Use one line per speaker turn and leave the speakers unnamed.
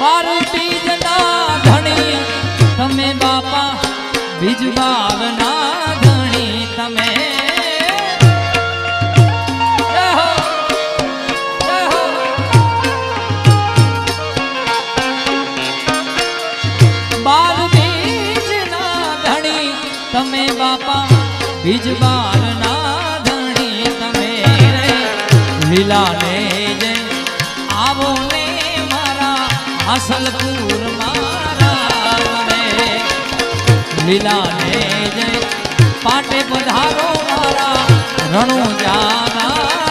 બાર બીજના ધણી તમે બાપા બીજ બારના ધણી તમે બાર બીજના ધણી તમે બાપા બીજ બારના ધણી તમે લીલાને જય આવો ને અસલપુર મારા તમે લીલાને જય પાટે પધારો મારા રણુ જાના